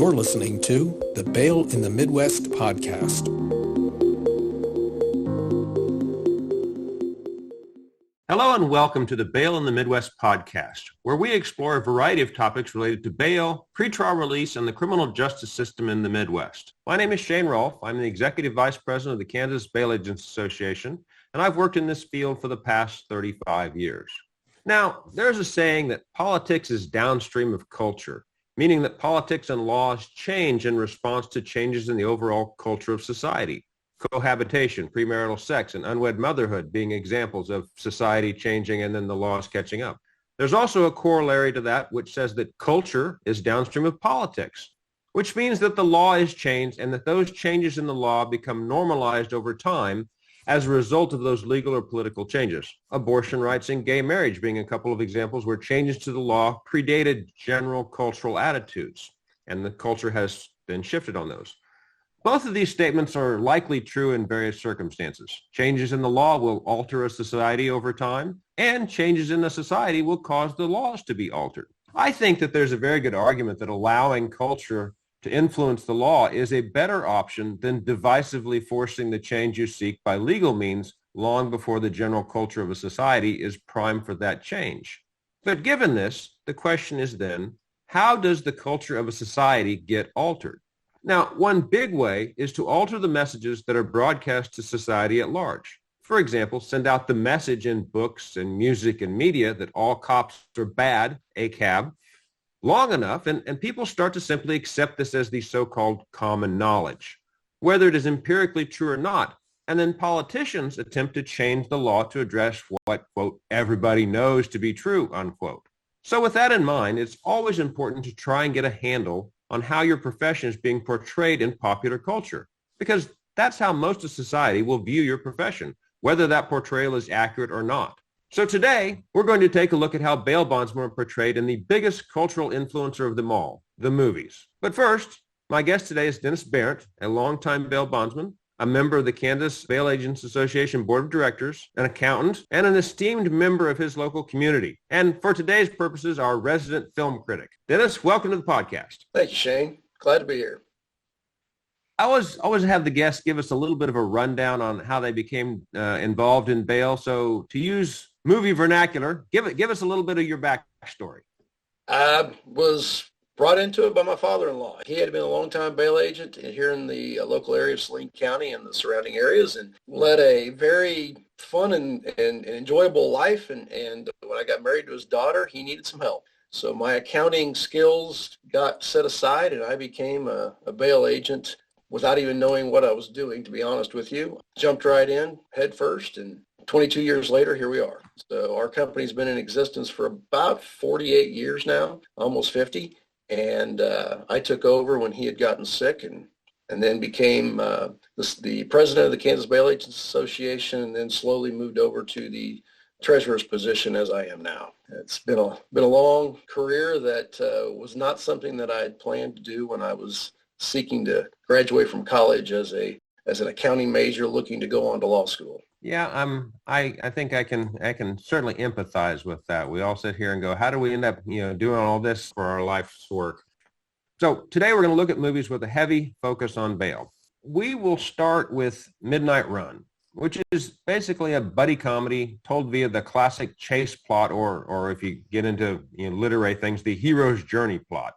You're listening to the Bail in the Midwest podcast. Hello and welcome to the Bail in the Midwest podcast, where we explore a variety of topics related to bail, pretrial release, and the criminal justice system in the Midwest. My name is Shane Rolf. I'm the Executive Vice President of the Kansas Bail Agents Association, and I've worked in this field for the past 35 years. Now, there's a saying that politics is downstream of culture, meaning that politics and laws change in response to changes in the overall culture of society. Cohabitation, premarital sex, and unwed motherhood being examples of society changing and then the laws catching up. There's also a corollary to that which says that culture is downstream of politics, which means that the law is changed and that those changes in the law become normalized over time as a result of those legal or political changes. Abortion rights and gay marriage being a couple of examples where changes to the law predated general cultural attitudes, and the culture has been shifted on those. Both of these statements are likely true in various circumstances. Changes in the law will alter a society over time, and changes in the society will cause the laws to be altered. I think that there's a very good argument that allowing culture to influence the law is a better option than divisively forcing the change you seek by legal means long before the general culture of a society is primed for that change. But given this, the question is then, how does the culture of a society get altered? Now, one big way is to alter the messages that are broadcast to society at large. For example, send out the message in books and music and media that all cops are bad, ACAB, long enough, and people start to simply accept this as the so-called common knowledge, whether it is empirically true or not. And then politicians attempt to change the law to address what, quote, everybody knows to be true, unquote. So with that in mind, it's always important to try and get a handle on how your profession is being portrayed in popular culture, because that's how most of society will view your profession, whether that portrayal is accurate or not. So today, we're going to take a look at how bail bondsmen are portrayed in the biggest cultural influencer of them all, the movies. But first, my guest today is Dennis Berndt, a longtime bail bondsman, a member of the Kansas Bail Agents Association Board of Directors, an accountant, and an esteemed member of his local community. And for today's purposes, our resident film critic. Dennis, welcome to the podcast. Thank you, Shane. Glad to be here. I always have the guests give us a little bit of a rundown on how they became involved in bail. So to use movie vernacular, give us a little bit of your backstory. I was brought into it by my father-in-law. He had been a long-time bail agent here in the local area of Saline County and the surrounding areas, and led a very fun and enjoyable life. And when I got married to his daughter, he needed some help. So my accounting skills got set aside, and I became a bail agent without even knowing what I was doing, to be honest with you. Jumped right in, head first, and 22 years later, here we are. So our company's been in existence for about 48 years now, almost 50. And I took over when he had gotten sick, and then became the president of the Kansas Bail Agents Association, and then slowly moved over to the treasurer's position as I am now. It's been a long career that was not something that I had planned to do when I was seeking to graduate from college as an accounting major looking to go on to law school. Yeah, I think I can certainly empathize with that. We all sit here and go, how do we end up, doing all this for our life's work? So today we're going to look at movies with a heavy focus on bail. We will start with Midnight Run, which is basically a buddy comedy told via the classic chase plot, or if you get into literary things, the hero's journey plot.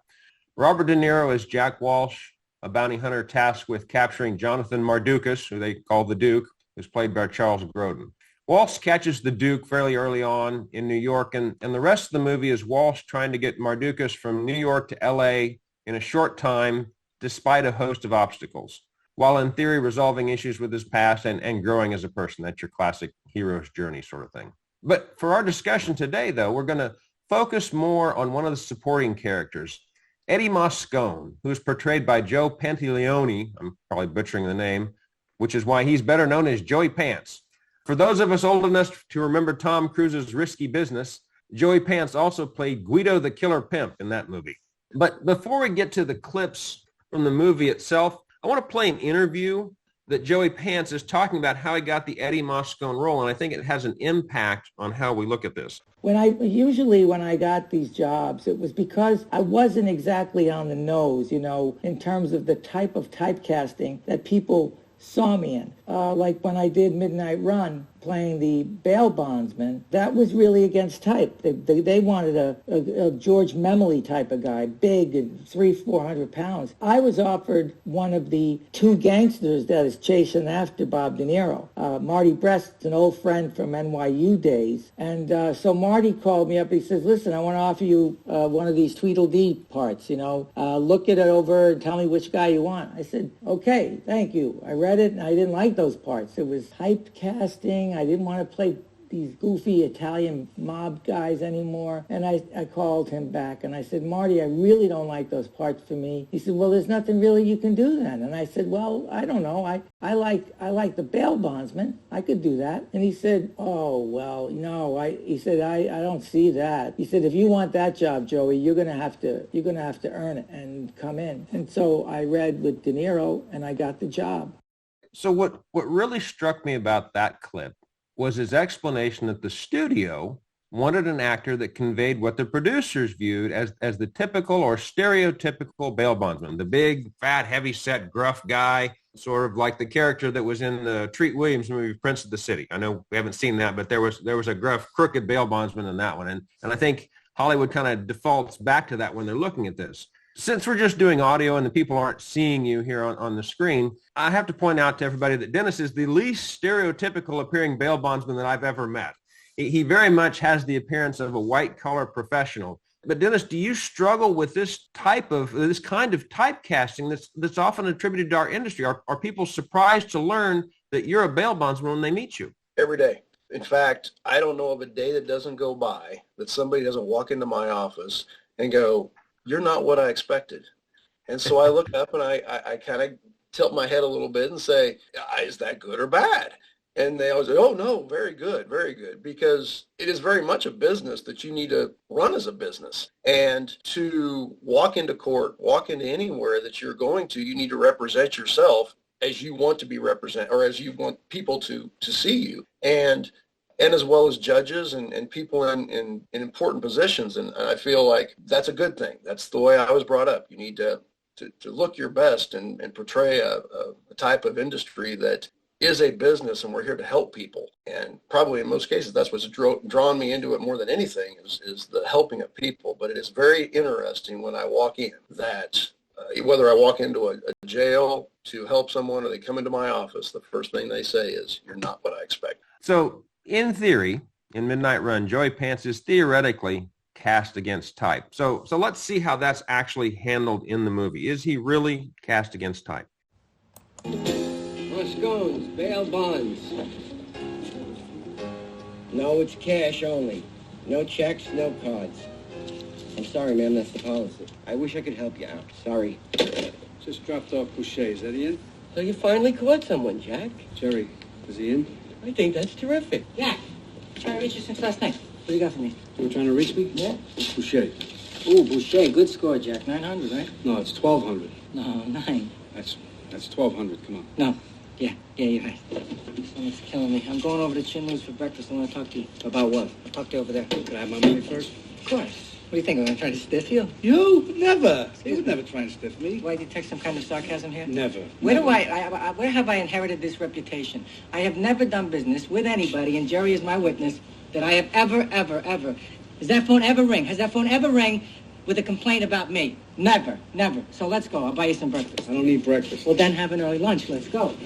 Robert De Niro is Jack Walsh, a bounty hunter tasked with capturing Jonathan Mardukas, who they call the Duke, who's played by Charles Grodin. Walsh catches the Duke fairly early on in New York, and the rest of the movie is Walsh trying to get Mardukas from New York to L.A. in a short time, despite a host of obstacles, while in theory resolving issues with his past and growing as a person. That's your classic hero's journey sort of thing. But for our discussion today, though, we're going to focus more on one of the supporting characters, Eddie Moscone, who is portrayed by Joe Pantoliano. I'm probably butchering the name, which is why he's better known as Joey Pants. For those of us old enough to remember Tom Cruise's Risky Business, Joey Pants also played Guido the Killer Pimp in that movie. But before we get to the clips from the movie itself, I want to play an interview that Joey Pants is talking about how he got the Eddie Moscone role, and I think it has an impact on how we look at this. When I got these jobs, it was because I wasn't exactly on the nose, in terms of the type of typecasting that people saw me in. Like when I did Midnight Run, playing the bail bondsman, that was really against type. They wanted a George Memley type of guy, big and 300-400 pounds. I was offered one of the two gangsters that is chasing after Bob De Niro. Marty Brest's an old friend from NYU days. And so Marty called me up. He says, listen, I want to offer you one of these Tweedledee parts, look it over and tell me which guy you want. I said, okay, thank you. I read it and I didn't like those parts. It was typecasting. I didn't want to play these goofy Italian mob guys anymore. And I called him back and I said, Marty, I really don't like those parts for me. He said, well, there's nothing really you can do then. And I said, well, I don't know. I like the bail bondsman. I could do that. And he said, oh, well, no. He said, I don't see that. He said, if you want that job, Joey, you're gonna have to earn it and come in. And so I read with De Niro and I got the job. So what really struck me about that clip was his explanation that the studio wanted an actor that conveyed what the producers viewed as the typical or stereotypical bail bondsman, the big, fat, heavy-set, gruff guy, sort of like the character that was in the Treat Williams movie, Prince of the City. I know we haven't seen that, but there was a gruff, crooked bail bondsman in that one. And I think Hollywood kind of defaults back to that when they're looking at this. Since we're just doing audio and the people aren't seeing you here on the screen, I have to point out to everybody that Dennis is the least stereotypical appearing bail bondsman that I've ever met. He very much has the appearance of a white-collar professional. But Dennis, do you struggle with this kind of typecasting that's often attributed to our industry? Are people surprised to learn that you're a bail bondsman when they meet you? Every day. In fact, I don't know of a day that doesn't go by that somebody doesn't walk into my office and go, you're not what I expected. And so I look up and I kind of tilt my head a little bit and say, is that good or bad? And they always say, oh, no, very good, because it is very much a business that you need to run as a business. And to walk into court, walk into anywhere that you're going to, you need to represent yourself as you want to be represented or as you want people to see you. And as well as judges and people in important positions. And I feel like that's a good thing. That's the way I was brought up. You need to look your best and portray a type of industry that is a business, and we're here to help people. And probably in most cases, that's what's drawn me into it more than anything is the helping of people. But it is very interesting when I walk in that whether I walk into a jail to help someone or they come into my office, the first thing they say is, you're not what I expect. So in theory, in Midnight Run, Joey Pants is theoretically cast against type. So let's see how that's actually handled in the movie. Is he really cast against type? Moscone's bail bonds. No, it's cash only. No checks, no cards. I'm sorry, ma'am, that's the policy. I wish I could help you out. Sorry. Just dropped off Boucher. Is that he in? So you finally caught someone, Jack. Jerry, is he in? I think that's terrific. Jack, trying to reach you since last night. What do you got for me? You trying to reach me? Yeah. It's Boucher. Ooh, Boucher, good score, Jack. 900, right? No, it's 1,200. No, 9. That's 1,200. Come on. No. Yeah, you're right. It's killing me. I'm going over to Chinloo's for breakfast. I want to talk to you. About what? I'll talk to you over there. Can I have my money first? Of course. What do you think? I'm going to try to stiff you? You? Never. You would never try and stiff me. Do I detect some kind of sarcasm here? Never. Where Never. Where have I inherited this reputation? I have never done business with anybody, and Jerry is my witness, that I have ever. Has that phone ever ring? Has that phone ever rang with a complaint about me? Never. So let's go. I'll buy you some breakfast. I don't need breakfast. Well, then have an early lunch. Let's go.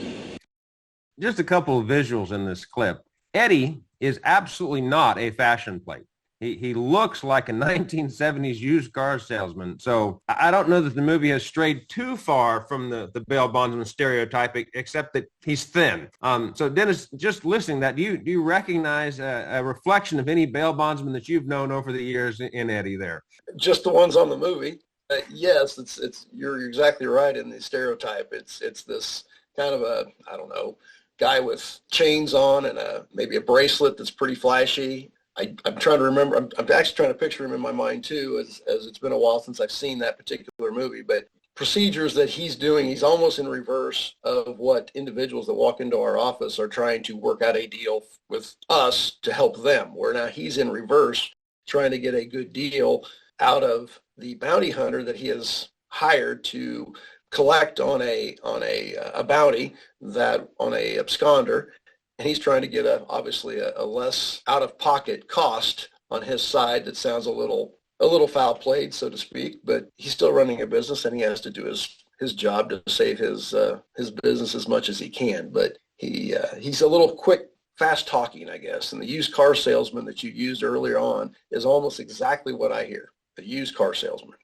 Just a couple of visuals in this clip. Eddie is absolutely not a fashion plate. He looks like a 1970s used car salesman. So I don't know that the movie has strayed too far from the bail bondsman stereotype, except that he's thin. So Dennis, just listening to that, do you recognize a reflection of any bail bondsman that you've known over the years in Eddie there? Just the ones on the movie. Yes, it's you're exactly right in the stereotype. It's this kind of a, I don't know, guy with chains on and maybe a bracelet that's pretty flashy. I'm trying to remember. I'm actually trying to picture him in my mind too, as it's been a while since I've seen that particular movie. But procedures that he's doing, he's almost in reverse of what individuals that walk into our office are trying to work out a deal with us to help them, where now he's in reverse trying to get a good deal out of the bounty hunter that he has hired to collect on a bounty, that on a absconder, and he's trying to get obviously a less out-of-pocket cost on his side. That sounds a little foul played, so to speak, but he's still running a business and he has to do his job to save his business as much as he can. But he's a little quick, fast talking, I guess. And the used car salesman that you used earlier on is almost exactly what I hear. The used car salesman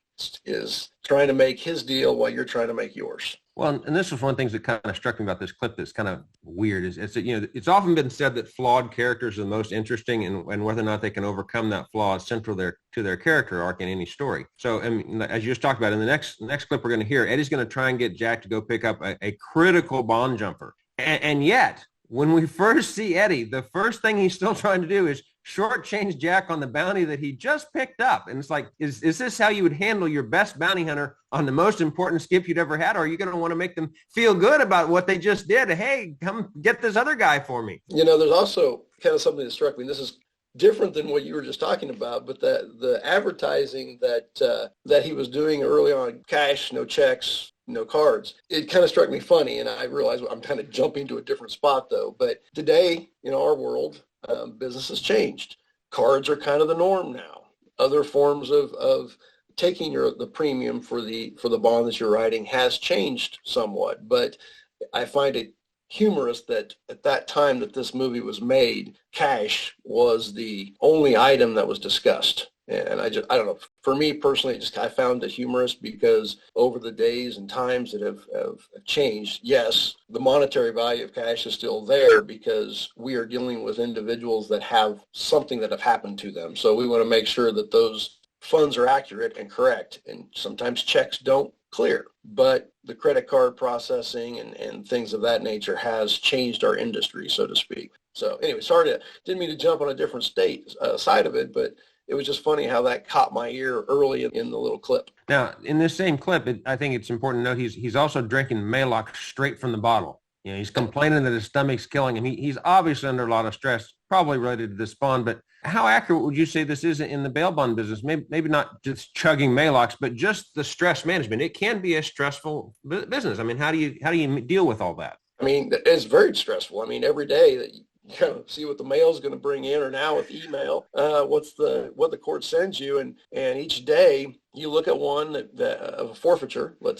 is trying to make his deal while you're trying to make yours. Well, and this was one of the things that kind of struck me about this clip that's kind of weird is that, it's often been said that flawed characters are the most interesting, and whether or not they can overcome that flaw is central to their character arc in any story. So, as you just talked about, in the next clip we're going to hear, Eddie's going to try and get Jack to go pick up a critical bond jumper. And yet, when we first see Eddie, the first thing he's still trying to do is shortchange Jack on the bounty that he just picked up. And it's like, is this how you would handle your best bounty hunter on the most important skip you'd ever had? Or are you going to want to make them feel good about what they just did? Hey, come get this other guy for me. There's also kind of something that struck me. This is different than what you were just talking about, but the advertising that he was doing early on, cash, no checks, no cards. It kind of struck me funny, and I realized I'm kind of jumping to a different spot, though. But today, in our world, business has changed. Cards are kind of the norm now. Other forms of taking the premium for the bond that you're writing has changed somewhat. But I find it humorous that at that time that this movie was made, cash was the only item that was discussed. And I don't know, for me personally, I found it humorous because over the days and times that have changed, yes, the monetary value of cash is still there because we are dealing with individuals that have something that have happened to them. So we want to make sure that those funds are accurate and correct. And sometimes checks don't clear, but the credit card processing and things of that nature has changed our industry, so to speak. So anyway, didn't mean to jump on a different side of it, but it was just funny how that caught my ear early in the little clip. Now, in this same clip, I think it's important to note he's also drinking Maalox straight from the bottle. He's complaining that his stomach's killing him. He's obviously under a lot of stress, probably related to this bond. But how accurate would you say this is in the bail bond business? Maybe not just chugging Maalox, but just the stress management. It can be a stressful business. How do you deal with all that? It's very stressful. Every day that you kind of see what the mail is going to bring in, or now with email, what the court sends you, and each day you look at one of a forfeiture. We'll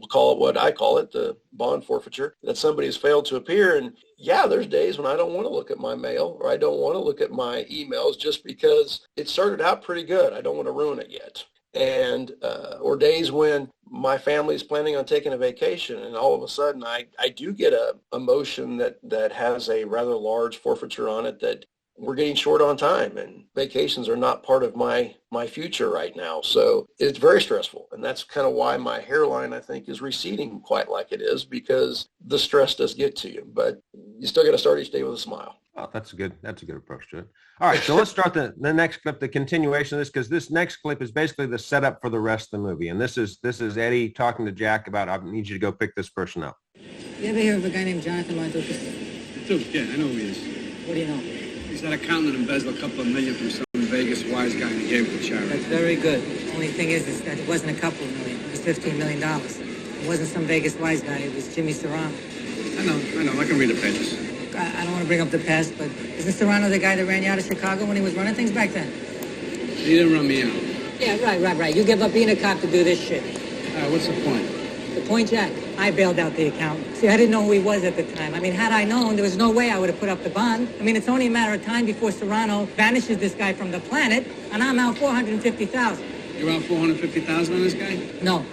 call it what I call it, the bond forfeiture, that somebody has failed to appear. And yeah, there's days when I don't want to look at my mail or I don't want to look at my emails just because it started out pretty good. I don't want to ruin it yet. And or days when my family is planning on taking a vacation, and all of a sudden I do get a motion that has a rather large forfeiture on it, that we're getting short on time and vacations are not part of my future right now. So it's very stressful. And that's kind of why my hairline, I think, is receding quite like it is, because the stress does get to you. But you still got to start each day with a smile. Oh, that's a good approach to it. All right, so let's start the next clip, the continuation of this, because this next clip is basically the setup for the rest of the movie. And this is Eddie talking to Jack about, I need you to go pick this person up. You ever hear of a guy named Jonathan Mondukas? Duke, yeah, I know who he is. What do you know? He's that accountant that embezzled a couple of million from some Vegas wise guy and he gave it to charity. That's very good. Only thing is that it wasn't a couple of million. It was $15 million. It wasn't some Vegas wise guy. It was Jimmy Serrano. I know. I can read the pages. I don't want to bring up the past, but isn't Serrano the guy that ran you out of Chicago when he was running things back then? He didn't run me out. Yeah, right. You give up being a cop to do this shit. What's the point? The point, Jack, I bailed out the accountant. See, I didn't know who he was at the time. Had I known, there was no way I would have put up the bond. It's only a matter of time before Serrano banishes this guy from the planet, and I'm out $450,000. You're out $450,000 on this guy? No.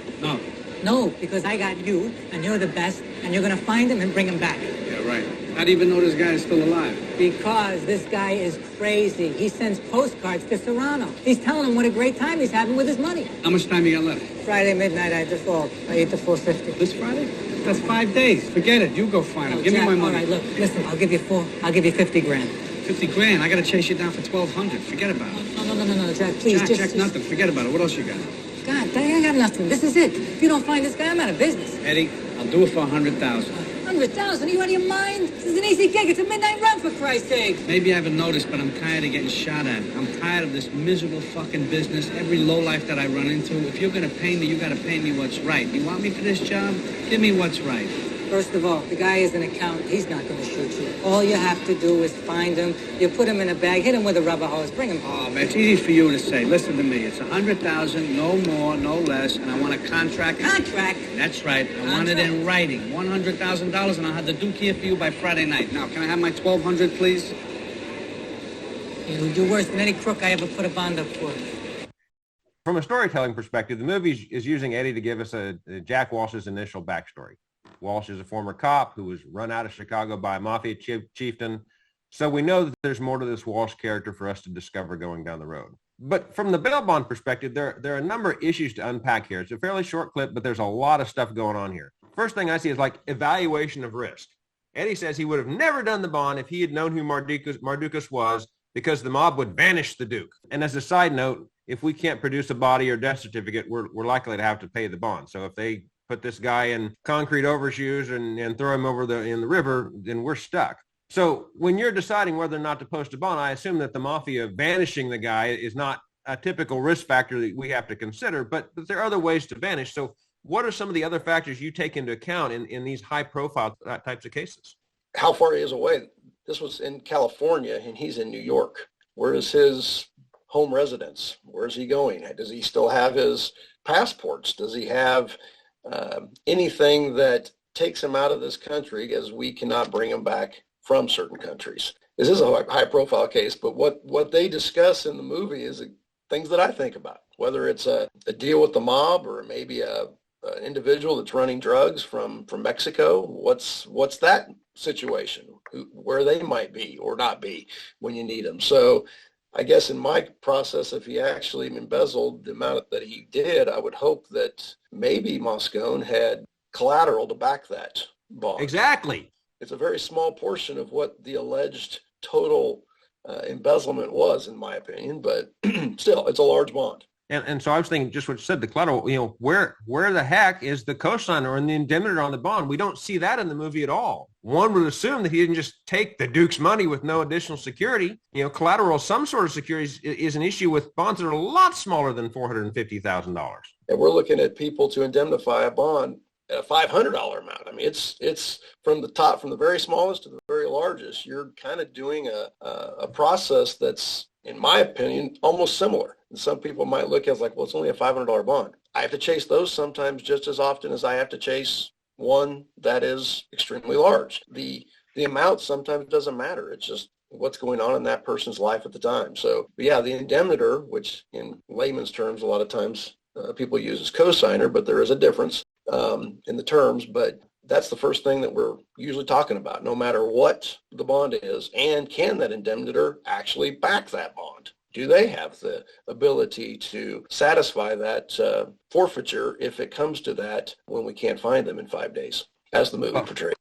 No, because I got you, and you're the best, and you're going to find him and bring him back. Yeah, right. How do you even know this guy is still alive? Because this guy is crazy. He sends postcards to Serrano. He's telling him what a great time he's having with his money. How much time you got left? Friday midnight, I default. I ate the $450. This Friday? That's 5 days. Forget it. You go find him. Give Jack, me my money. All right, look, listen, I'll give you $50 grand. 50 grand? I got to chase you down for 1,200. Forget about it. No, Jack, please. Jack, nothing. Forget about it. What else you got? God, I ain't got nothing. This is it. If you don't find this guy, I'm out of business. Eddie, I'll do it for 100,000. 100,000? Are you out of your mind? This is an easy gig. It's a midnight run, for Christ's sake. Maybe I haven't noticed, but I'm tired of getting shot at. I'm tired of this miserable fucking business, every lowlife that I run into. If you're gonna pay me, you gotta pay me what's right. You want me for this job? Give me what's right. First of all, the guy is an accountant. He's not going to shoot you. All you have to do is find him. You put him in a bag, hit him with a rubber hose, bring him home. Oh, man, it's easy for you to say. Listen to me. It's 100,000, no more, no less, and I want a contract. Contract? That's right. I want it in writing. $100,000, and I'll have the Duke here for you by Friday night. Now, can I have my 1,200, please? You're worse than any crook I ever put a bond up for. From a storytelling perspective, the movie is using Eddie to give us a Jack Walsh's initial backstory. Walsh is a former cop who was run out of Chicago by a mafia chieftain. So we know that there's more to this Walsh character for us to discover going down the road. But from the bail bond perspective, there are a number of issues to unpack here. It's a fairly short clip, but there's a lot of stuff going on here. First thing I see is like evaluation of risk. Eddie says he would have never done the bond if he had known who Mardukas was, because the mob would vanish the Duke. And as a side note, if we can't produce a body or death certificate, we're likely to have to pay the bond. So if they put this guy in concrete overshoes and throw him over in the river, then we're stuck. So when you're deciding whether or not to post a bond, I assume that the mafia vanishing the guy is not a typical risk factor that we have to consider, but there are other ways to vanish. So what are some of the other factors you take into account in these high profile types of cases? How far he is away. This was in California and he's in New York. Where is his home residence? Where is he going? Does he still have his passports? Does he have anything that takes him out of this country, as we cannot bring him back from certain countries? This is a high profile case, but what they discuss in the movie is things that I think about, whether it's a deal with the mob or maybe an individual that's running drugs from Mexico. What's that situation? Where they might be or not be when you need them. So I guess in my process, if he actually embezzled the amount that he did, I would hope that maybe Moscone had collateral to back that bond. Exactly. It's a very small portion of what the alleged total embezzlement was, in my opinion, but still, it's a large bond. And so I was thinking just what you said, the collateral, where the heck is the cosigner and the indemnitor on the bond? We don't see that in the movie at all. One would assume that he didn't just take the Duke's money with no additional security. Collateral, some sort of security is an issue with bonds that are a lot smaller than $450,000. And we're looking at people to indemnify a bond at a $500 amount. I mean, it's from the top, from the very smallest to the very largest. You're kind of doing a process that's, in my opinion, almost similar. And some people might look at it like, well, it's only a $500 bond. I have to chase those sometimes just as often as I have to chase one that is extremely large. The amount sometimes doesn't matter. It's just what's going on in that person's life at the time. So, yeah, the indemnitor, which in layman's terms, a lot of times people use as cosigner, but there is a difference in the terms. But that's the first thing that we're usually talking about, no matter what the bond is. And can that indemnitor actually back that bond? Do they have the ability to satisfy that forfeiture if it comes to that when we can't find them in 5 days, as the movie portrays?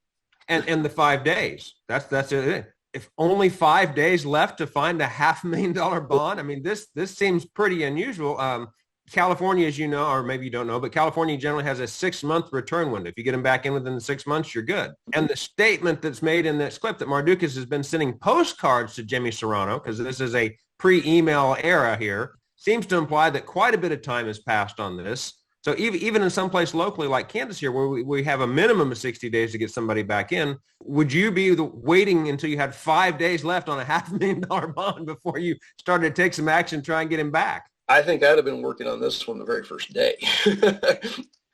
And the 5 days, that's it. If only 5 days left to find a $500,000 bond, I mean, this seems pretty unusual. California, as you know, or maybe you don't know, but California generally has a 6-month return window. If you get them back in within the 6 months, you're good. And the statement that's made in this clip that Mardukas has been sending postcards to Jimmy Serrano, because this is a pre-email era here, seems to imply that quite a bit of time has passed on this. So even in some place locally like Kansas here, where we have a minimum of 60 days to get somebody back in, would you be waiting until you had 5 days left on a $500,000 bond before you started to take some action to try and get him back? I think I'd have been working on this one the very first day.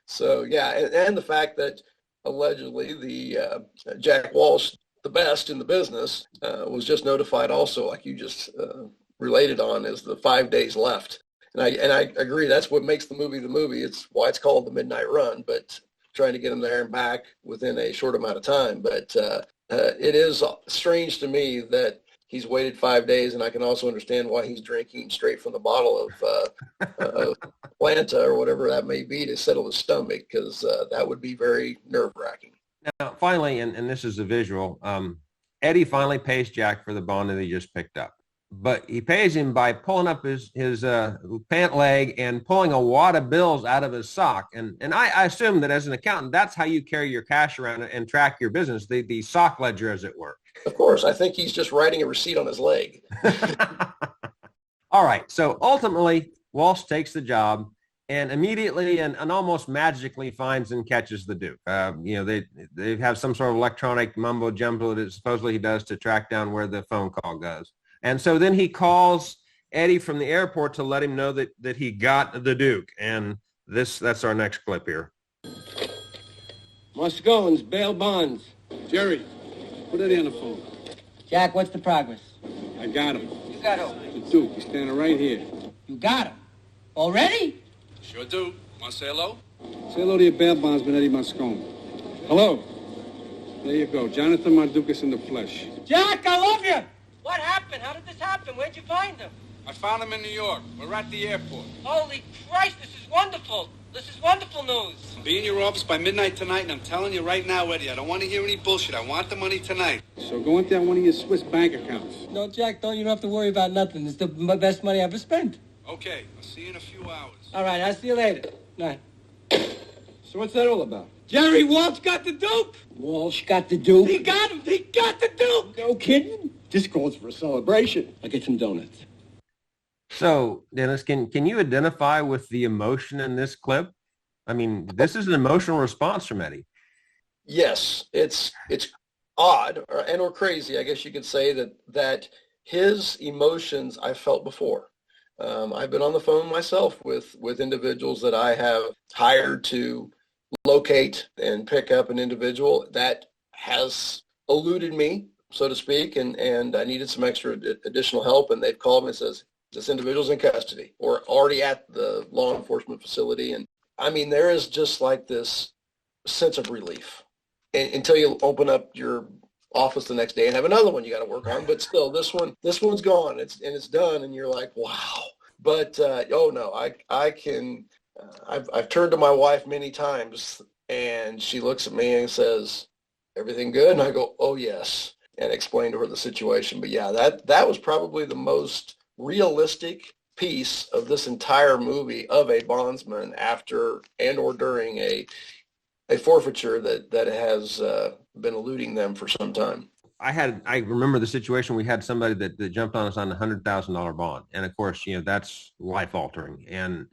So, yeah, and the fact that allegedly the Jack Walsh, the best in the business, was just notified also, like you just related on, is the 5 days left. And I agree, that's what makes the movie. It's why it's called The Midnight Run, but trying to get him there and back within a short amount of time. But it is strange to me that he's waited 5 days, and I can also understand why he's drinking straight from the bottle of Atlanta or whatever that may be to settle his stomach, because that would be very nerve-wracking. Now, finally, and this is a visual, Eddie finally pays Jack for the bond that he just picked up. but he pays him by pulling up his pant leg and pulling a wad of bills out of his sock. And I assume that as an accountant, that's how you carry your cash around and track your business, the sock ledger, as it were. Of course, I think he's just writing a receipt on his leg. All right. So ultimately, Walsh takes the job and immediately and almost magically finds and catches the Duke. They have some sort of electronic mumbo jumbo that supposedly he does to track down where the phone call goes. And so then he calls Eddie from the airport to let him know that he got the Duke. And that's our next clip here. Moscone's Bail Bonds. Jerry, put Eddie on the phone. Jack, what's the progress? I got him. You got who? The Duke. He's standing right here. You got him. Already? Sure do. Want to say hello? Say hello to your bail bondsman, Eddie Moscone. Hello. There you go. Jonathan Mardukas in the flesh. Jack, I love you! What happened? How did this happen? Where'd you find him? I found him in New York. We're at the airport. Holy Christ, this is wonderful! This is wonderful news! Be in your office by midnight tonight, and I'm telling you right now, Eddie, I don't want to hear any bullshit. I want the money tonight. So go into one of your Swiss bank accounts. No, Jack, you don't have to worry about nothing. It's the best money I ever spent. Okay, I'll see you in a few hours. All right, I'll see you later. Night. So what's that all about? Jerry, Walsh got the Duke! Walsh got the Duke. He got him! He got the Duke! No kidding? This calls for a celebration. I'll get some donuts. So, Dennis, can you identify with the emotion in this clip? I mean, this is an emotional response from Eddie. Yes, it's odd or crazy, I guess you could say, that his emotions I felt before. I've been on the phone myself with individuals that I have hired to locate and pick up an individual that has eluded me, so to speak, and I needed some extra additional help, and they've called me and says, this individual's in custody or already at the law enforcement facility. And I mean, there is just like this sense of relief until you open up your office the next day and have another one you got to work on. But still, this one's gone. It's done, and you're like, wow. But I've turned to my wife many times, and she looks at me and says, "Everything good?" And I go, "Oh yes," and explain to her the situation. But yeah, that was probably the most realistic piece of this entire movie of a bondsman after and or during a forfeiture that has been eluding them for some time. I remember the situation. We had somebody that jumped on us on a $100,000 bond. And of course, that's life altering. And,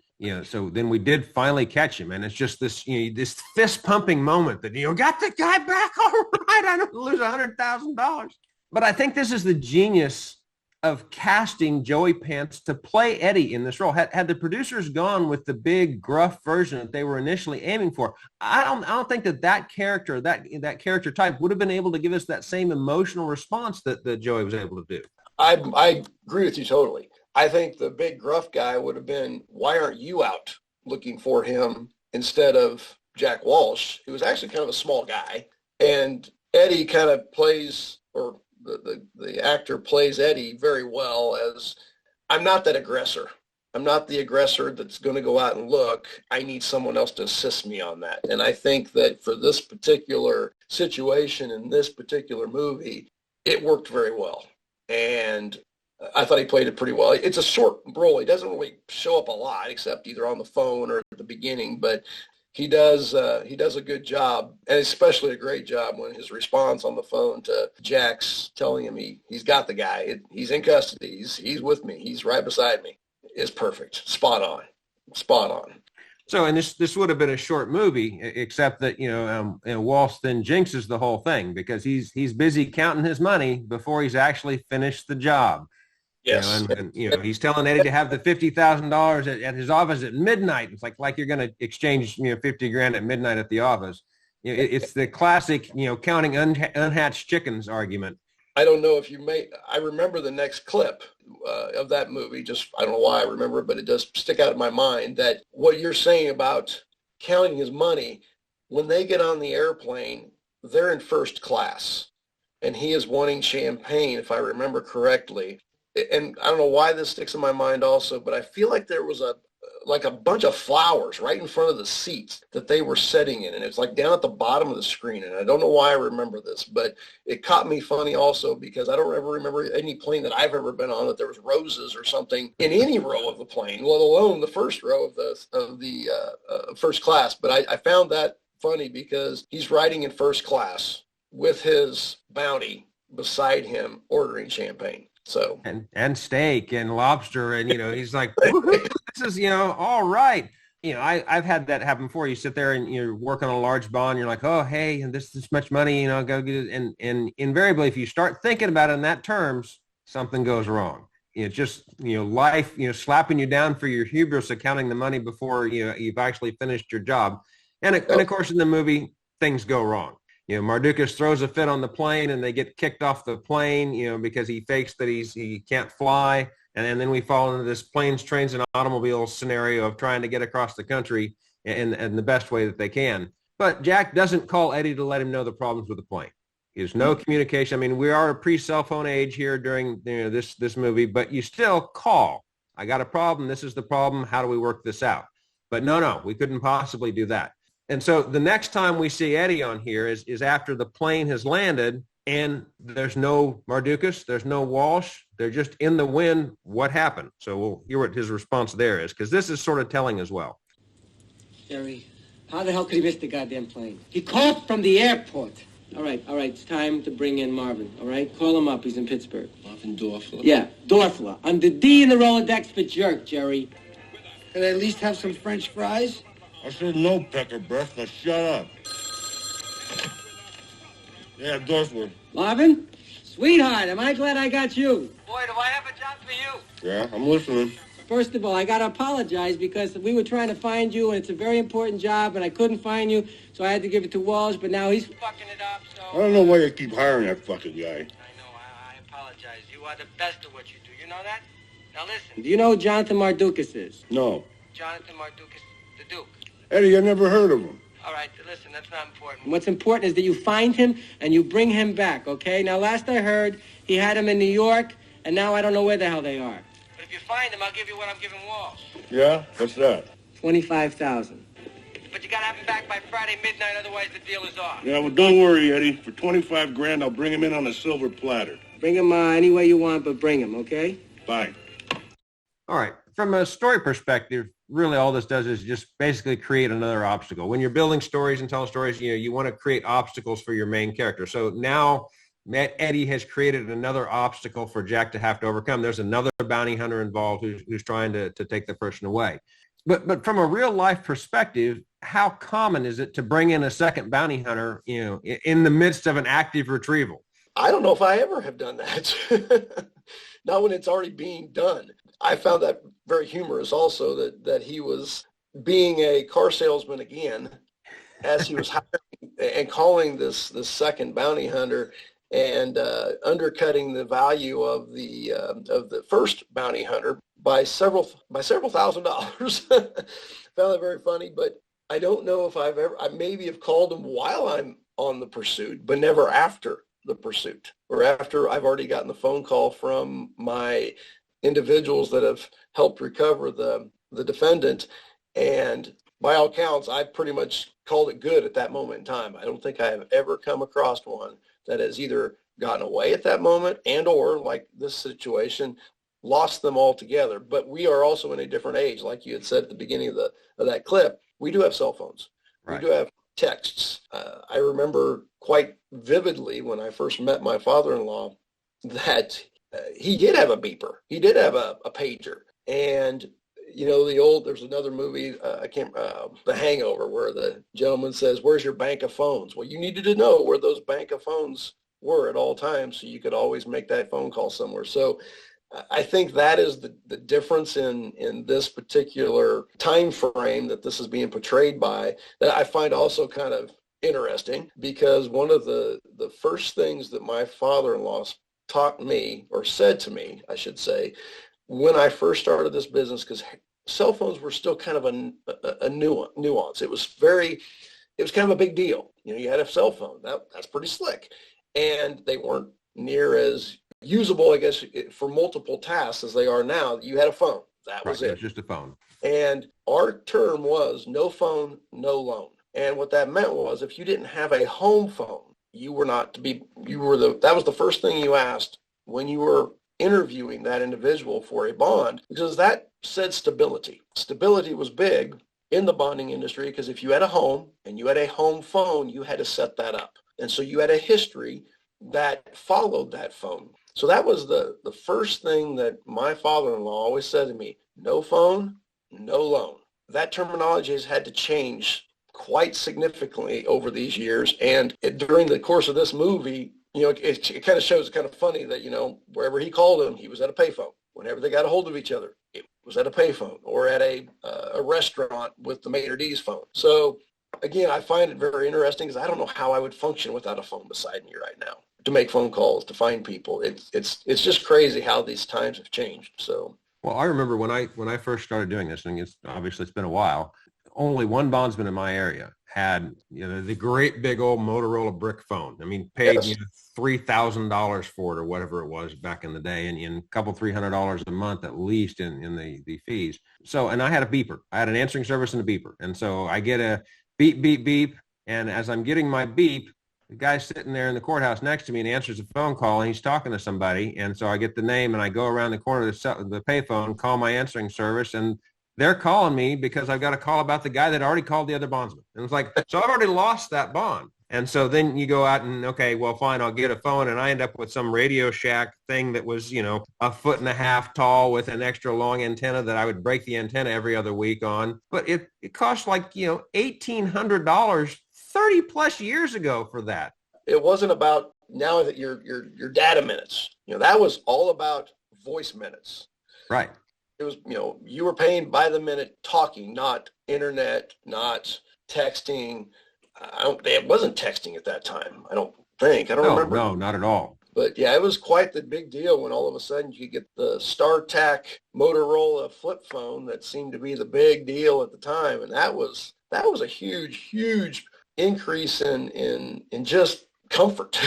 so then we did finally catch him. And it's just this, this fist pumping moment that, got the guy back. All right. I don't lose $100,000. But I think this is the genius of casting Joey Pants to play Eddie in this role. Had the producers gone with the big gruff version that they were initially aiming for, I don't think that character, that character type would have been able to give us that same emotional response that Joey was able to do. I agree with you totally. I think the big gruff guy would have been, why aren't you out looking for him instead of Jack Walsh, who was actually kind of a small guy. And Eddie kind of plays, or the actor plays Eddie very well as, I'm not that aggressor. I'm not the aggressor that's going to go out and look. I need someone else to assist me on that. And I think that for this particular situation in this particular movie, it worked very well. And I thought he played it pretty well. It's a short role. He doesn't really show up a lot except either on the phone or at the beginning, but he does a good job, and especially a great job when his response on the phone to Jack's telling him he's got the guy, he's in custody, he's with me, he's right beside me, is perfect. Spot on. So, and this would have been a short movie, except that, Walsh then jinxes the whole thing because he's busy counting his money before he's actually finished the job. Yes. And he's telling Eddie to have the $50,000 at his office at midnight. It's like you're going to exchange, $50,000 at midnight at the office. It's the classic, counting unhatched chickens argument. I don't know if I remember the next clip of that movie. Just, I don't know why I remember it, but it does stick out in my mind that what you're saying about counting his money, when they get on the airplane, they're in first class and he is wanting champagne, if I remember correctly. and I don't know why this sticks in my mind also, but I feel like there was a bunch of flowers right in front of the seats that they were sitting in. And it's like down at the bottom of the screen. And I don't know why I remember this, but it caught me funny also because I don't ever remember any plane that I've ever been on that there was roses or something in any row of the plane, let alone the first row of the first class. But I found that funny because he's riding in first class with his bounty beside him ordering champagne. So and steak and lobster, and he's like, this is all right. I've had that happen before. You sit there and you're working on a large bond. You're like, oh hey, and this much money, go get it. And invariably, if you start thinking about it in that terms, something goes wrong. It's just life slapping you down for your hubris of counting the money before you've actually finished your job. And of course, in the movie, things go wrong. Mardukas throws a fit on the plane and they get kicked off the plane, because he fakes that he can't fly. And then we fall into this planes, trains, and automobiles scenario of trying to get across the country in the best way that they can. But Jack doesn't call Eddie to let him know the problems with the plane. There's no communication. I mean, we are a pre-cell phone age here during this movie, but you still call. I got a problem. This is the problem. How do we work this out? But no, we couldn't possibly do that. And so the next time we see Eddie on here is after the plane has landed and there's no Mardukas, there's no Walsh, they're just in the wind. What happened? So we'll hear what his response there is, because this is sort of telling as well. Jerry, how the hell could he miss the goddamn plane? He called from the airport. All right, it's time to bring in Marvin, all right? Call him up, he's in Pittsburgh. Marvin Dorfler? Yeah, Dorfler. I'm the D in the Rolodex for jerk, Jerry. Could I at least have some French fries? I said no, Pecker Breath. Now shut up. Yeah, Dorfler. Marvin? Sweetheart, am I glad I got you? Boy, do I have a job for you. Yeah, I'm listening. First of all, I got to apologize because we were trying to find you, and it's a very important job, and I couldn't find you, so I had to give it to Walsh, but now he's fucking it up, so... I don't know why you keep hiring that fucking guy. I know, I apologize. You are the best at what you do. You know that? Now listen. Do you know who Jonathan Mardukas is? No. Jonathan Mardukas, the Duke. Eddie, I never heard of him. All right, listen, that's not important. What's important is that you find him and you bring him back, okay? Now, last I heard, he had him in New York, and now I don't know where the hell they are. But if you find him, I'll give you what I'm giving Walsh. Yeah? What's that? $25,000. But you gotta have him back by Friday midnight, otherwise the deal is off. Yeah, well, don't worry, Eddie. For 25 grand, I'll bring him in on a silver platter. Bring him any way you want, but bring him, okay? Bye. All right. From a story perspective, really all this does is just basically create another obstacle. When you're building stories and telling stories, you want to create obstacles for your main character. So now Eddie has created another obstacle for Jack to have to overcome. There's another bounty hunter involved who's trying to take the person away. But from a real life perspective, how common is it to bring in a second bounty hunter, in the midst of an active retrieval? I don't know if I ever have done that. Not when it's already being done. I found that very humorous also that he was being a car salesman again as he was hiring and calling this second bounty hunter and undercutting the value of the first bounty hunter by several $1,000s. Found that very funny, but I don't know if I maybe have called him while I'm on the pursuit, but never after the pursuit or after I've already gotten the phone call from my individuals that have helped recover the defendant. And by all counts, I pretty much called it good at that moment in time. I don't think I have ever come across one that has either gotten away at that moment and or, like this situation, lost them altogether. But we are also in a different age. Like you had said at the beginning of that clip, we do have cell phones. Right. We do have texts. I remember quite vividly when I first met my father-in-law that he did have a beeper. He did have a pager. And, there's another movie, The Hangover, where the gentleman says, "Where's your bank of phones?" Well, you needed to know where those bank of phones were at all times so you could always make that phone call somewhere. So I think that is the difference in this particular time frame that this is being portrayed by, that I find also kind of interesting, because one of the first things that my father-in-law taught me, or said to me, I should say, when I first started this business, because cell phones were still kind of a nuance. It was kind of a big deal. You had a cell phone. That's pretty slick. And they weren't near as usable, I guess, for multiple tasks as they are now. You had a phone. That was Right, it. it was just a phone. And our term was no phone, no loan. And what that meant was if you didn't have a home phone, you were not to be, that was the first thing you asked when you were interviewing that individual for a bond, because that said stability. Stability was big in the bonding industry because if you had a home and you had a home phone, you had to set that up. And so you had a history that followed that phone. So that was the first thing that my father-in-law always said to me, no phone, no loan. That terminology has had to change quite significantly over these years. And during the course of this movie, it kind of shows, it's kind of funny that, wherever he called him, he was at a payphone. Whenever they got a hold of each other, it was at a payphone or at a restaurant with the maitre d's phone. So again, I find it very interesting because I don't know how I would function without a phone beside me right now to make phone calls, to find people. It's just crazy how these times have changed. So. Well, I remember when I first started doing this, and it's been a while, only one bondsman in my area had, the great big old Motorola brick phone. I mean, paid Yes. $3,000 for it or whatever it was back in the day, and a couple $300 a month at least in the fees. So, and I had a beeper. I had an answering service and a beeper. And so I get a beep, beep, beep. And as I'm getting my beep, the guy's sitting there in the courthouse next to me and answers a phone call, and he's talking to somebody. And so I get the name and I go around the corner of the payphone, call my answering service, and they're calling me because I've got a call about the guy that already called the other bondsman. And it's like, so I've already lost that bond. And so then you go out and, okay, well, fine, I'll get a phone. And I end up with some Radio Shack thing that was, 1.5 feet tall with an extra long antenna that I would break the antenna every other week on. But it cost like, $1,800 30 plus years ago for that. It wasn't about now that your data minutes, that was all about voice minutes. Right. It was, you were paying by the minute talking, not internet, not texting. It wasn't texting at that time. I don't remember. No, not at all. But yeah, it was quite the big deal when all of a sudden you could get the StarTAC Motorola flip phone that seemed to be the big deal at the time. And that was a huge, huge increase in just comfort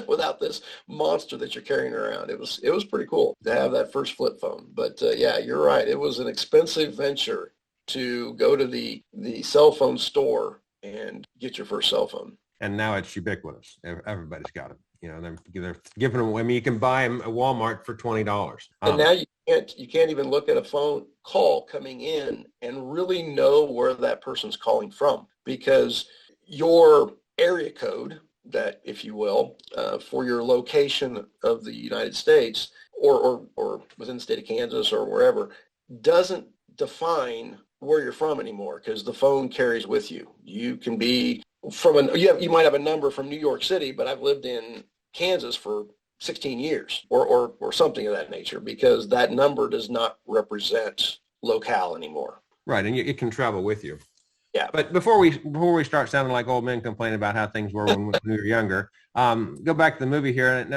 without this monster that you're carrying around. It was pretty cool to have that first flip phone. But yeah, you're right. It was an expensive venture to go to the cell phone store and get your first cell phone. And now it's ubiquitous. Everybody's got them. They're giving them. I mean, you can buy them at Walmart for $20. And now you can't even look at a phone call coming in and really know where that person's calling from, because your area code, that, if you will, for your location of the United States or within the state of Kansas or wherever, doesn't define where you're from anymore, because the phone carries with you. You can be you might have a number from New York City, but I've lived in Kansas for 16 years or something of that nature, because that number does not represent locale anymore. Right, and it can travel with you. Yeah. But before we start sounding like old men complaining about how things were when we were younger, go back to the movie here,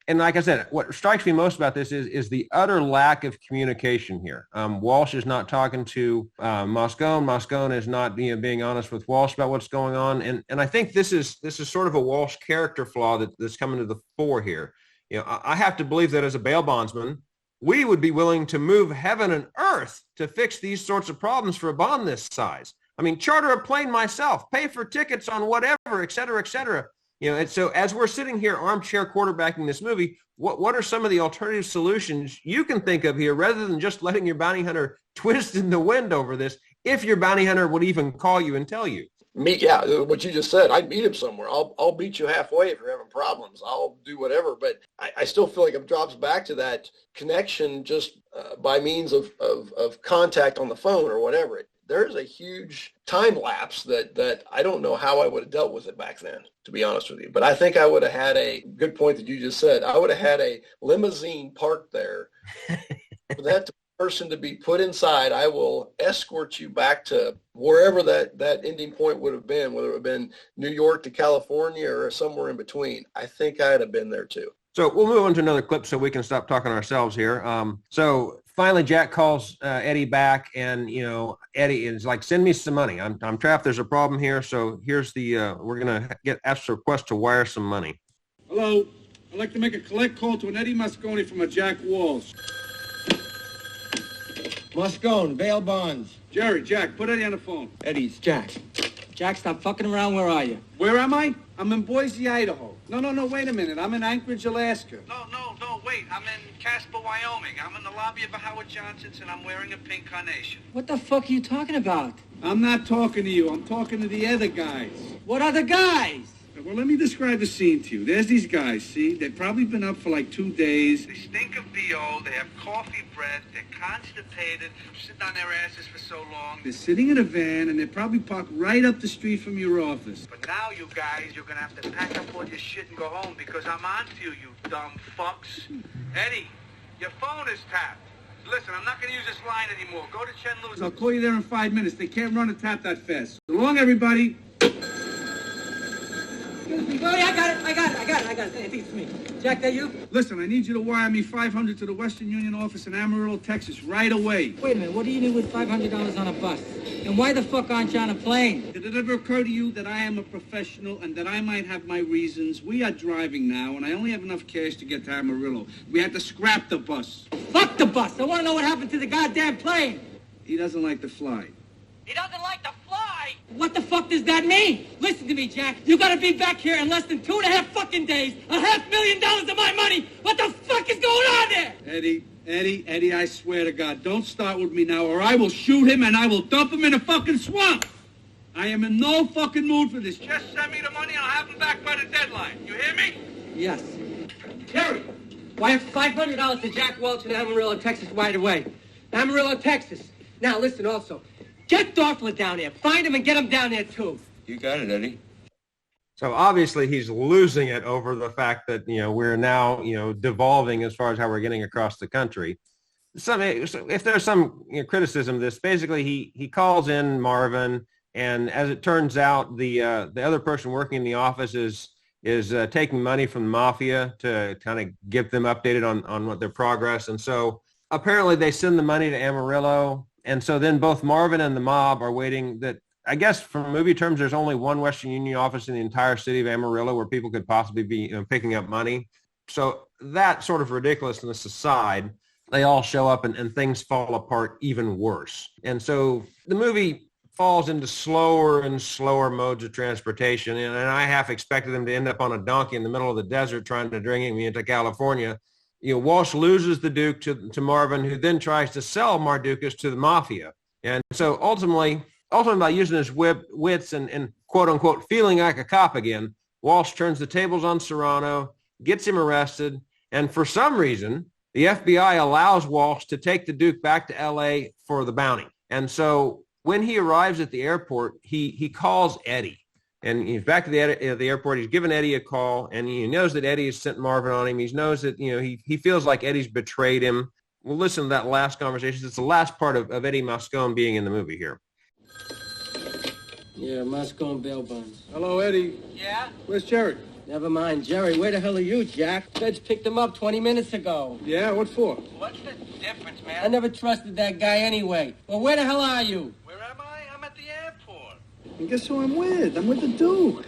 and like I said, what strikes me most about this is the utter lack of communication here. Walsh is not talking to Moscone. Moscone is not being honest with Walsh about what's going on, and I think this is sort of a Walsh character flaw that's coming to the fore here. I have to believe that as a bail bondsman, we would be willing to move heaven and earth to fix these sorts of problems for a bond this size. I mean, charter a plane myself, pay for tickets on whatever, et cetera, et cetera. And so as we're sitting here armchair quarterbacking this movie, what are some of the alternative solutions you can think of here, rather than just letting your bounty hunter twist in the wind over this, if your bounty hunter would even call you and tell you? What you just said, I'd meet him somewhere. I'll meet you halfway if you're having problems. I'll do whatever. But I still feel like it drops back to that connection just by means of contact on the phone or whatever. There's a huge time lapse that I don't know how I would have dealt with it back then, to be honest with you. But I think I would have had a good point that you just said. I would have had a limousine parked there for that person to be put inside. I will escort you back to wherever that ending point would have been, whether it have been New York to California or somewhere in between. I think I'd have been there too. So we'll move on to another clip so we can stop talking ourselves here. So finally, Jack calls Eddie back, and Eddie is like, "Send me some money. I'm trapped. There's a problem here. So here's the we're gonna ask a request to wire some money." Hello, I'd like to make a collect call to an Eddie Moscone from a Jack Walsh. Moscone, Bail Bonds. Jerry, Jack, put Eddie on the phone. Eddie, it's Jack. Jack, stop fucking around. Where are you? Where am I? I'm in Boise, Idaho. No, wait a minute. I'm in Anchorage, Alaska. No, wait. I'm in Casper, Wyoming. I'm in the lobby of a Howard Johnson's, and I'm wearing a pink carnation. What the fuck are you talking about? I'm not talking to you. I'm talking to the other guys. What other guys? Well, let me describe the scene to you. There's these guys, see? They've probably been up for like 2 days. They stink of B.O., they have coffee breath, they're constipated, sitting on their asses for so long. They're sitting in a van, and they're probably parked right up the street from your office. But now, you guys, you're going to have to pack up all your shit and go home because I'm on to you, you dumb fucks. Eddie, your phone is tapped. Listen, I'm not going to use this line anymore. Go to Chen Lu's. I'll call you there in 5 minutes. They can't run and tap that fast. So long, everybody. Oh, yeah, I got it. I think it's me. Jack, that you? Listen, I need you to wire me $500 to the Western Union office in Amarillo, Texas, right away. Wait a minute, what do you do with $500 on a bus? And why the fuck aren't you on a plane? Did it ever occur to you that I am a professional and that I might have my reasons? We are driving now, and I only have enough cash to get to Amarillo. We had to scrap the bus. Fuck the bus! I want to know what happened to the goddamn plane! He doesn't like to fly. He doesn't like to fly! What the fuck does that mean? Listen to me, Jack. You gotta be back here in less than 2.5 fucking days. $500,000 of my money! What the fuck is going on there? Eddie, I swear to God, don't start with me now or I will shoot him and I will dump him in a fucking swamp! I am in no fucking mood for this. Just send me the money and I'll have him back by the deadline. You hear me? Yes. Terry, wire $500 to Jack Welch in Amarillo, Texas right away. Amarillo, Texas. Now listen also. Get Dorfler down there. Find him and get him down there, too. You got it, Eddie. So obviously he's losing it over the fact that, we're now, devolving as far as how we're getting across the country. If there's some criticism of this, basically he calls in Marvin, and as it turns out, the other person working in the office is taking money from the mafia to kind of get them updated on what their progress. And so apparently they send the money to Amarillo. And so then both Marvin and the mob are waiting that, I guess from movie terms, there's only one Western Union office in the entire city of Amarillo where people could possibly be picking up money. So that sort of ridiculousness aside, they all show up and things fall apart even worse. And so the movie falls into slower and slower modes of transportation. And I half expected them to end up on a donkey in the middle of the desert trying to bring me into California. Walsh loses the Duke to Marvin, who then tries to sell Mardukas to the mafia. And so ultimately by using his wits and quote unquote feeling like a cop again, Walsh turns the tables on Serrano, gets him arrested, and for some reason, the FBI allows Walsh to take the Duke back to L.A. for the bounty. And so when he arrives at the airport, he calls Eddie. And he's back at the airport. He's given Eddie a call, and he knows that Eddie has sent Marvin on him. He knows that, he feels like Eddie's betrayed him. We'll listen to that last conversation. It's the last part of Eddie Moscone being in the movie here. Yeah, Moscone Bail Bonds. Hello, Eddie. Yeah? Where's Jerry? Never mind, Jerry. Where the hell are you, Jack? Feds picked him up 20 minutes ago. Yeah, what for? What's the difference, man? I never trusted that guy anyway. Well, where the hell are you? Where am I? I'm at the airport. And guess who I'm with? I'm with the Duke.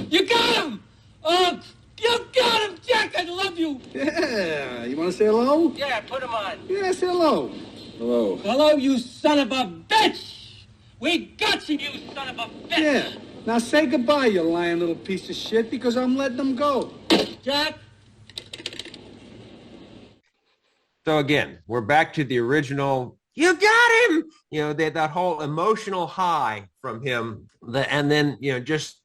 You got him! Oh, you got him, Jack! I love you! Yeah, you want to say hello? Yeah, put him on. Yeah, say hello. Hello. Hello, you son of a bitch! We got you, you son of a bitch! Yeah. Now say goodbye, you lying little piece of shit, because I'm letting them go. Jack? So again, we're back to the original, you got him! That whole emotional high from him, and then, just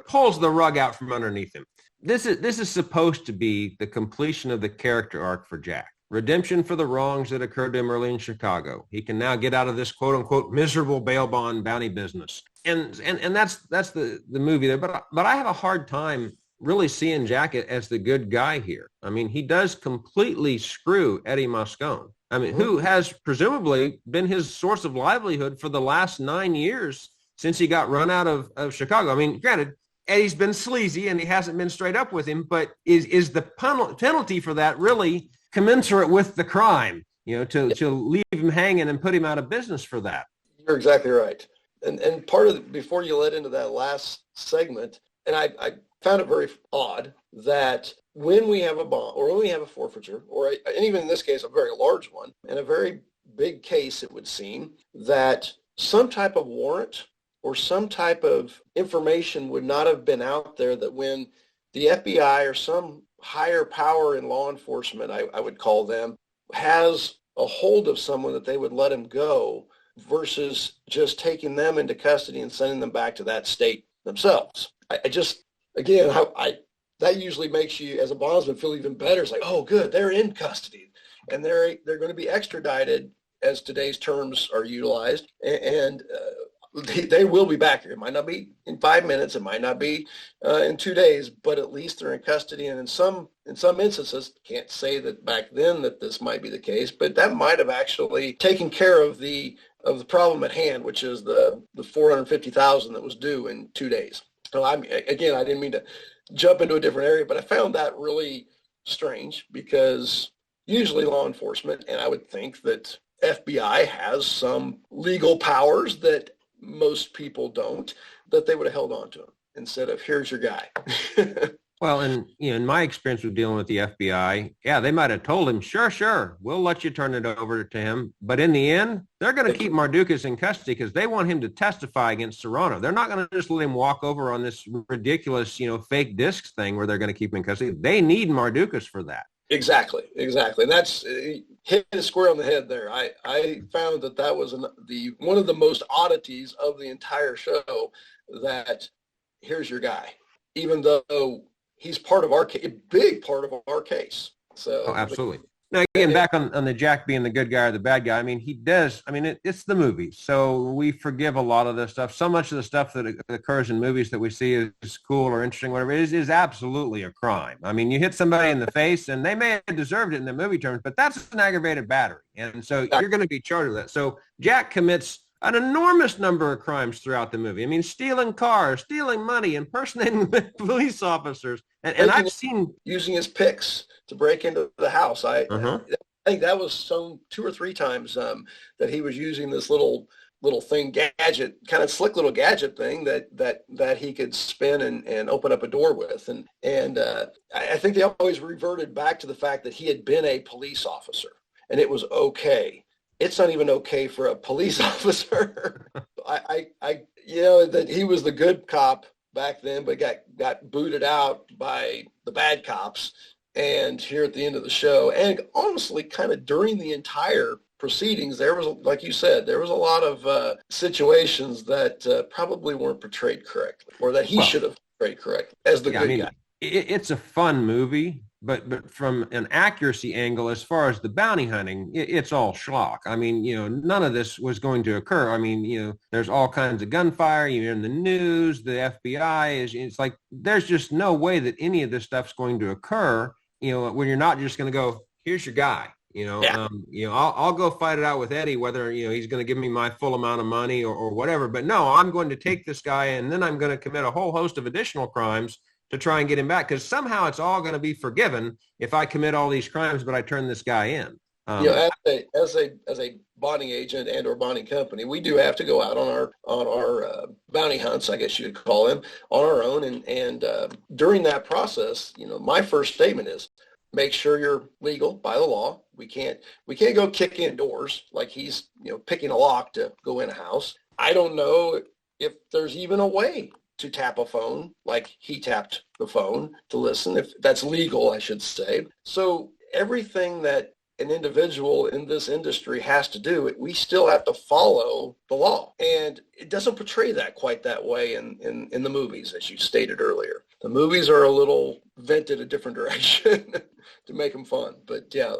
pulls the rug out from underneath him. This is supposed to be the completion of the character arc for Jack. Redemption for the wrongs that occurred to him early in Chicago. He can now get out of this quote unquote miserable bail bond bounty business. And that's the movie there. But I have a hard time really seeing Jack as the good guy here. I mean, he does completely screw Eddie Moscone. I mean, who has presumably been his source of livelihood for the last 9 years since he got run out of Chicago. I mean, granted, Eddie's been sleazy and he hasn't been straight up with him, but is the penalty for that really commensurate with the crime, to leave him hanging and put him out of business for that? You're exactly right. And part of before you let into that last segment, and I found it very odd that when we have a bond or when we have a forfeiture, and even in this case, a very large one, and a very big case, it would seem that some type of warrant or some type of information would not have been out there, that when the FBI or some higher power in law enforcement, I would call them, has a hold of someone, that they would let him go versus just taking them into custody and sending them back to that state themselves. I just, again, that usually makes you as a bondsman feel even better. It's like, oh, good, they're in custody and they're going to be extradited, as today's terms are utilized, and they will be back here. It might not be in 5 minutes, it might not be in 2 days, but at least they're in custody. And in some instances, can't say that back then that this might be the case, but that might have actually taken care of the problem at hand, which is the $450,000 that was due in 2 days. So I didn't mean to jump into a different area, but I found that really strange, because usually law enforcement, and I would think that FBI has some legal powers that most people don't, that they would have held on to him instead of, here's your guy. Well, and in my experience with dealing with the FBI, yeah, they might have told him, sure, we'll let you turn it over to him. But in the end, they're going to keep Mardukas in custody because they want him to testify against Serrano. They're not going to just let him walk over on this ridiculous, fake discs thing where they're going to keep him in custody. They need Mardukas for that. Exactly. And that's hit a square on the head there. I found that was one of the most oddities of the entire show, that here's your guy, even though he's part of a big part of our case. So absolutely. Now, again, back on the Jack being the good guy or the bad guy, he does. It's the movies. So we forgive a lot of this stuff. So much of the stuff that occurs in movies that we see is cool or interesting, whatever it is absolutely a crime. You hit somebody in the face and they may have deserved it in the movie terms, but that's an aggravated battery. And so you're going to be charged with that. So Jack commits an enormous number of crimes throughout the movie. Stealing cars, stealing money, impersonating police officers. And I've seen using his picks to break into the house. I think that was shown 2 or 3 times that he was using this little thing, gadget, kind of slick little gadget thing that he could spin and open up a door with. And I think they always reverted back to the fact that he had been a police officer and it was okay. It's not even okay for a police officer. That he was the good cop back then, but got booted out by the bad cops. And here at the end of the show, and honestly, kind of during the entire proceedings, there was, like you said, there was a lot of situations that probably weren't portrayed correctly, or that he should have portrayed correctly as the good guy. It's a fun movie, but from an accuracy angle, as far as the bounty hunting, it's all schlock. None of this was going to occur. There's all kinds of gunfire. You're in the news. The FBI it's like there's just no way that any of this stuff's going to occur. When you're not just going to go, here's your guy. I'll go fight it out with Eddie, whether, he's going to give me my full amount of money or whatever. But no, I'm going to take this guy and then I'm going to commit a whole host of additional crimes to try and get him back, because somehow it's all going to be forgiven if I commit all these crimes, but I turn this guy in. As a bonding agent and or bonding company, we do have to go out on our bounty hunts, I guess you could call them, on our own. And during that process, my first statement is, make sure you're legal by the law. We can't go kick in doors like he's picking a lock to go in a house. I don't know if there's even a way to tap a phone like he tapped the phone to listen, if that's legal, I should say. So everything that an individual in this industry has to do, we still have to follow the law. And it doesn't portray that quite that way in the movies, as you stated earlier. The movies are a little vented a different direction to make them fun. But yeah,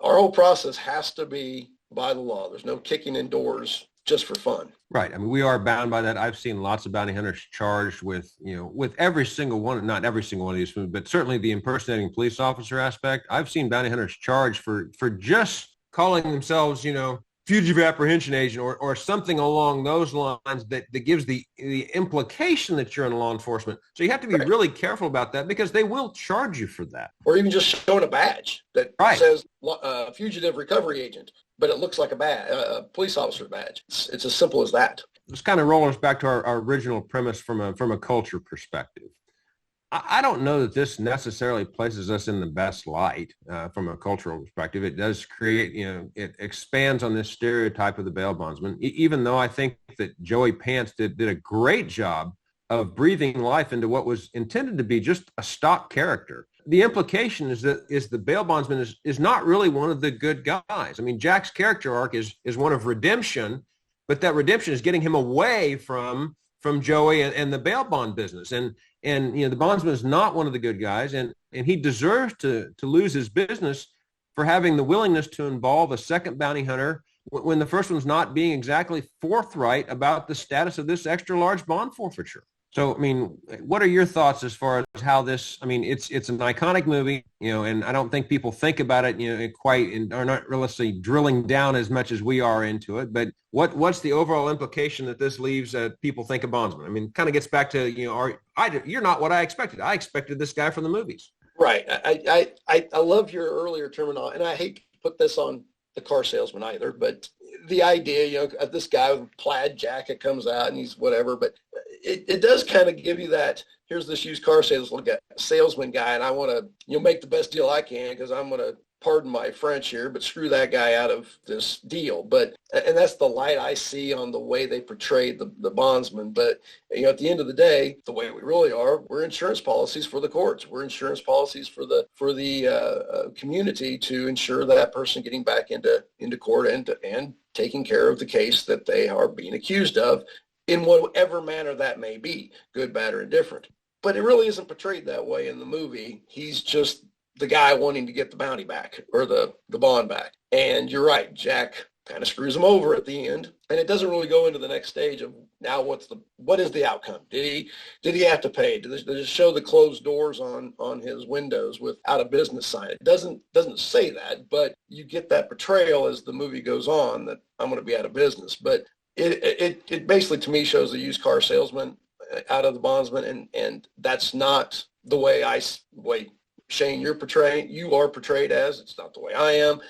our whole process has to be by the law. There's no kicking in doors just for fun. Right. We are bound by that. I've seen lots of bounty hunters charged with, with every single one, not every single one of these movies, but certainly the impersonating police officer aspect. I've seen bounty hunters charged for just calling themselves, fugitive apprehension agent or something along those lines that gives the implication that you're in law enforcement. So you have to be really careful about that, because they will charge you for that. Or even just showing a badge that says fugitive recovery agent, but it looks like a police officer badge. It's as simple as that. This kind of rolls back to our original premise from a culture perspective. I don't know that this necessarily places us in the best light from a cultural perspective. It does create, it expands on this stereotype of the bail bondsman, even though I think that Joey Pants did a great job of breathing life into what was intended to be just a stock character. The implication is that the bail bondsman is not really one of the good guys. I mean, Jack's character arc is one of redemption, but that redemption is getting him away from Joey and the bail bond business. And the bondsman is not one of the good guys, and he deserves to lose his business for having the willingness to involve a second bounty hunter when the first one's not being exactly forthright about the status of this extra large bond forfeiture. So, I mean, what are your thoughts as far as how this, I mean, it's an iconic movie, and I don't think people think about it, quite, and are not really drilling down as much as we are into it. But what's the overall implication that this leaves people think of bondsman? I mean, it kind of gets back to, you're not what I expected. I expected this guy from the movies. Right. I love your earlier terminology, and I hate to put this on the car salesman either, but the idea, this guy with a plaid jacket comes out and he's whatever, but it does kind of give you that, here's this used car salesman guy, and I want to, make the best deal I can because I'm going to, pardon my French here, but screw that guy out of this deal. And that's the light I see on the way they portrayed the bondsman. But, at the end of the day, the way we really are, we're insurance policies for the courts. We're insurance policies for the community to ensure that person getting back into court and taking care of the case that they are being accused of in whatever manner that may be, good, bad, or indifferent. But it really isn't portrayed that way in the movie. He's just the guy wanting to get the bounty back or the bond back. And you're right, Jack kind of screws him over at the end. And it doesn't really go into the next stage of now what is the outcome? Did he have to pay? Does it show the closed doors on his windows with out of business sign? It doesn't say that, but you get that portrayal as the movie goes on that I'm going to be out of business. But it basically to me shows the used car salesman out of the bondsman, and that's not the way Shane, you are portrayed as. It's not the way I am.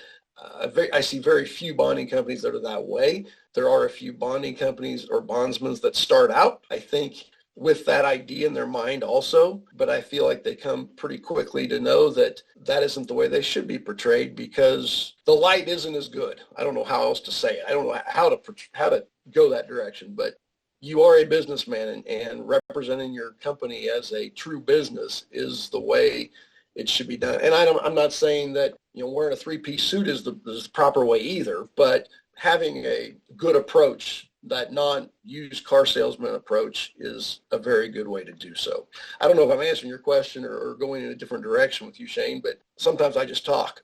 I see very few bonding companies that are that way. There are a few bonding companies or bondsmen that start out, I think, with that idea in their mind also, but I feel like they come pretty quickly to know that isn't the way they should be portrayed because the light isn't as good. I don't know how else to say it. I don't know how to go that direction, but you are a businessman, and representing your company as a true business is the way it should be done. And I'm not saying that wearing a three-piece suit is the proper way either, but having a good approach, that non-used car salesman approach, is a very good way to do so. I don't know if I'm answering your question or going in a different direction with you, Shane, but sometimes I just talk.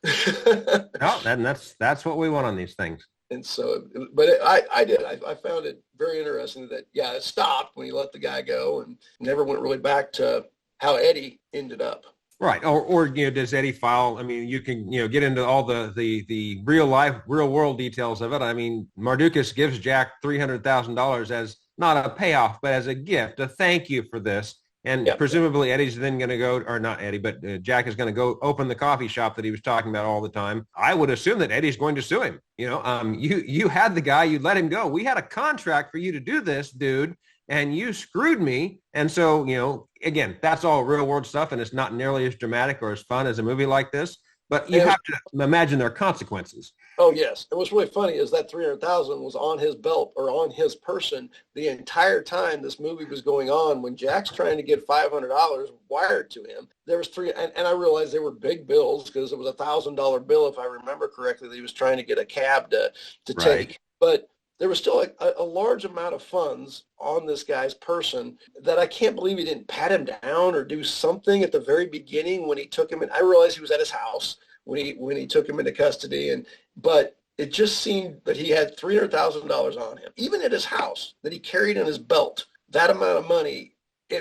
No, that's what we want on these things. And so, but I found it very interesting that, it stopped when he let the guy go and never went really back to how Eddie ended up. Right. Or does Eddie file? I mean, you can, get into all the real world details of it. I mean, Mardukas gives Jack $300,000 as not a payoff, but as a gift, a thank you for this. And presumably Eddie's then going to go, or not Eddie, but Jack is going to go open the coffee shop that he was talking about all the time. I would assume that Eddie's going to sue him. You had the guy, you let him go. We had a contract for you to do this, dude, and you screwed me. And so, again, that's all real world stuff, and it's not nearly as dramatic or as fun as a movie like this. But you have to imagine there are consequences. Oh, yes. And what's really funny is that $300,000 was on his belt or on his person the entire time this movie was going on. When Jack's trying to get $500 wired to him, there was and I realized they were big bills because it was $1,000 bill, if I remember correctly, that he was trying to get a cab to take. But there was still a large amount of funds on this guy's person that I can't believe he didn't pat him down or do something at the very beginning when he took him in. I realized he was at his house when he took him into custody, but it just seemed that he had $300,000 on him, even at his house, that he carried in his belt. That amount of money,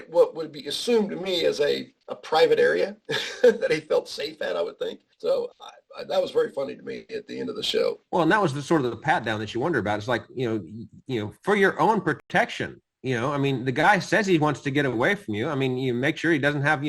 what would be assumed to me as a private area that he felt safe at, I would think. So that was very funny to me at the end of the show. Well, and that was the sort of the pat down that you wonder about. It's like, for your own protection, I mean, the guy says he wants to get away from you. I mean, you make sure he doesn't have,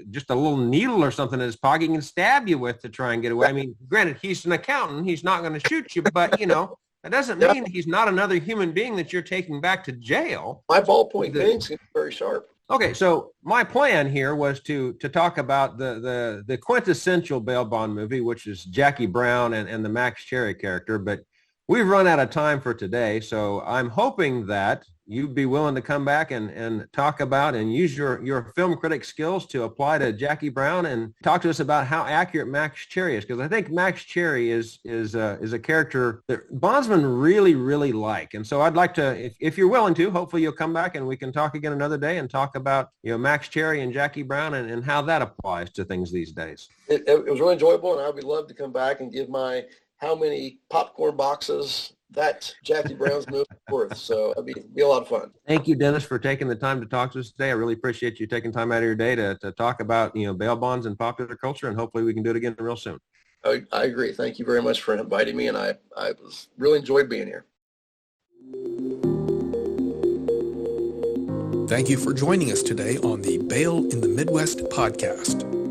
just a little needle or something in his pocket he can stab you with to try and get away. I mean, granted, he's an accountant. He's not going to shoot you, but, that doesn't mean he's not another human being that you're taking back to jail. My ballpoint pen seems very sharp. Okay, so my plan here was to talk about the quintessential bail bond movie, which is Jackie Brown and the Max Cherry character, but we've run out of time for today, so I'm hoping that you'd be willing to come back and talk about and use your film critic skills to apply to Jackie Brown and talk to us about how accurate Max Cherry is, because I think Max Cherry is a character that bondsmen really, really like. And so I'd like to, if you're willing to, hopefully you'll come back and we can talk again another day and talk about, Max Cherry and Jackie Brown and how that applies to things these days. It was really enjoyable, and I would love to come back and give my how many popcorn boxes that Jackie Brown's movie is worth. So it'd be a lot of fun. Thank you, Dennis, for taking the time to talk to us today. I really appreciate you taking time out of your day to talk about, bail bonds and popular culture, and hopefully we can do it again real soon. I agree. Thank you very much for inviting me, and I was really enjoyed being here. Thank you for joining us today on the Bail in the Midwest podcast.